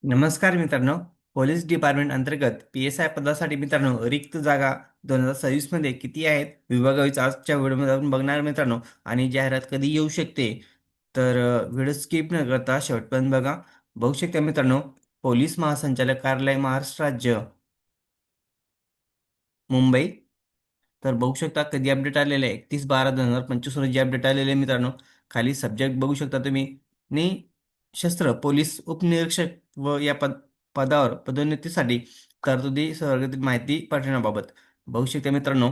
नमस्कार मित्रांनो. Police department अंतर्गत PSI पदासाठी मित्रांनो रिक्त जागा 2026 मध्ये किती आहेत विभागावीच आजच्या व्हिडिओमध्ये आपण बघणार मित्रांनो. आणि जाहिरात कधी येऊ शकते तर व्हिडिओ स्किप न करता शेवटपर्यंत बघा. बघू शकता मित्रांनो, पोलीस महासंचालक कार्यालय महाराष्ट्र राज्य मुंबई. तर बघू शकता कधी अपडेट आलेलं आहे, 31/12/2025 रोजी अपडेट आलेले आहे मित्रांनो. खाली सब्जेक्ट बघू शकता तुम्ही. निशस्त्र पोलीस उपनिरीक्षक व या पदावर पदोन्नतीसाठी तरतुदी संदर्भातील माहिती पाठवण्याबाबत बघू शकता मित्रांनो.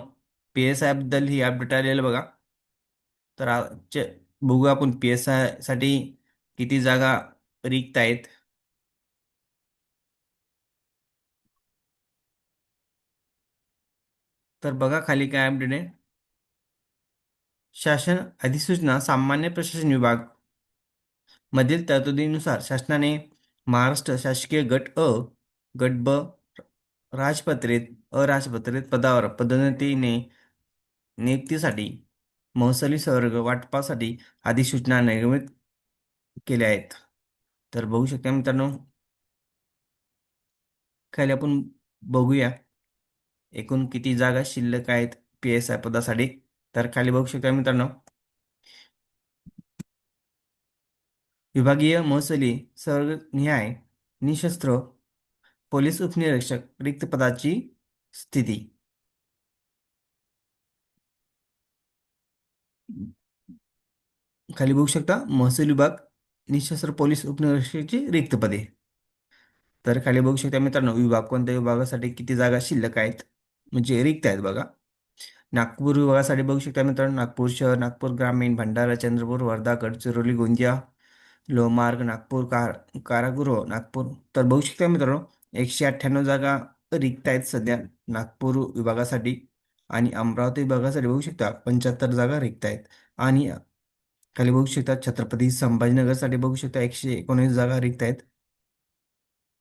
PSI बद्दल ही अपडेट आलेलं बघा. तर बघू आपण PSI साठी किती जागा रिक्त आहेत. तर बघा खाली काय अपडेट आहे. शासन अधिसूचना सामान्य प्रशासन विभाग मधील तरतुदीनुसार शासनाने महाराष्ट्र शासकीय गट ब राजपत्रित अराजपत्रित पदावर पदोन्नतीने नियुक्तीसाठी महसुली संवर्ग वाटपासाठी अधिसूचना निर्गमित केल्या आहेत. तर बघू शकता मित्रांनो, खाली आपण बघूया एकूण किती जागा शिल्लक आहेत PSI पदासाठी. तर खाली बघू शकता मित्रांनो, विभागीय महसुली सर्वनिहाय निशस्त्र पोलीस उपनिरीक्षक रिक्त पदाची स्थिती. खाली बघू शकता महसूल विभाग निशस्त्र पोलीस उपनिरीक्षकाची रिक्त पदे. तर खाली बघू शकता मित्रांनो, विभाग कोणत्या विभागासाठी किती जागा शिल्लक आहेत म्हणजे रिक्त आहेत बघा. नागपूर विभागासाठी बघू शकता मित्रांनो, नागपूर शहर, नागपूर ग्रामीण, भंडारा, चंद्रपूर, वर्धा, गडचिरोली, गोंदिया, लोहमार्ग, नागपूर कारागृह नागपूर. तर बघू शकता मित्रांनो, 198 जागा रिक्त आहेत सध्या नागपूर विभागासाठी. आणि अमरावती विभागासाठी बघू शकता 75 जागा रिक्त आहेत. आणि खाली बघू शकता छत्रपती संभाजीनगरसाठी बघू शकता 119 जागा रिक्त आहेत.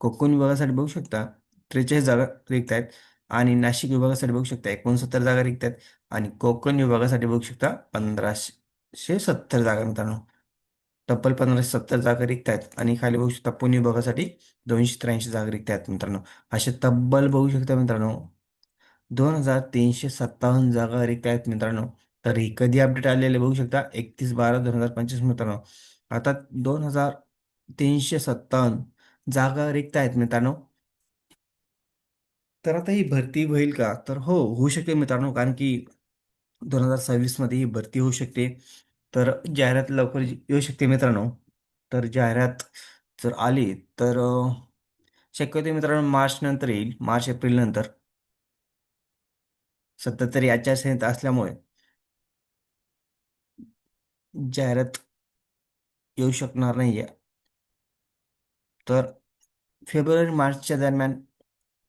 कोकण विभागासाठी बघू शकता 43 जागा रिक्त आहेत. आणि नाशिक विभागासाठी बघू शकता 69 जागा रिक्त आहेत. आणि कोकण विभागासाठी बघू शकता 1570 जागा मित्रांनो. तब्बल 1570 जागा रिक्त आहेत. आणि खाली बघू शकता पुणे विभागासाठी 283 जागा रिक्त आहेत मित्रांनो. असे तब्बल बघू शकता मित्रांनो 2357 जागा रिक्त आहेत मित्रांनो. तर ही कधी अपडेट आलेले बघू शकता 31/12/2025 मित्रांनो. आता 2357 जागा रिक्त आहेत मित्रांनो. तर आता ही भरती होईल का, तर हो, होऊ शकते मित्रांनो. कारण की 2026 मध्ये ही भरती होऊ शकते. तर जाहिरात लवकर येऊ शकते मित्रांनो. तर जाहिरात जर आली तर शक्यतो मित्रांनो मार्च नंतर येईल, मार्च एप्रिल नंतर. सध्या तरी आचारसंहिता असल्यामुळे जाहिरात येऊ शकणार नाहीये. तर फेब्रुवारी मार्चच्या दरम्यान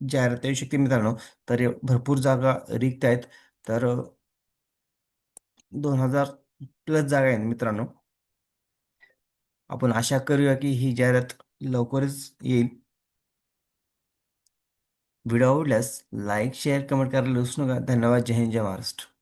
जाहिरात येऊ शकते मित्रांनो. तर भरपूर जागा रिक्त आहेत. तर 2000+ जागा आहेत मित्रांनो. आपण आशा करूया की ही जाहिरात लवकरच येईल. व्हिडिओ आवडल्यास लाईक शेअर कमेंट करायला विसरू नका. धन्यवाद. जय हिंद, जय महाराष्ट्र.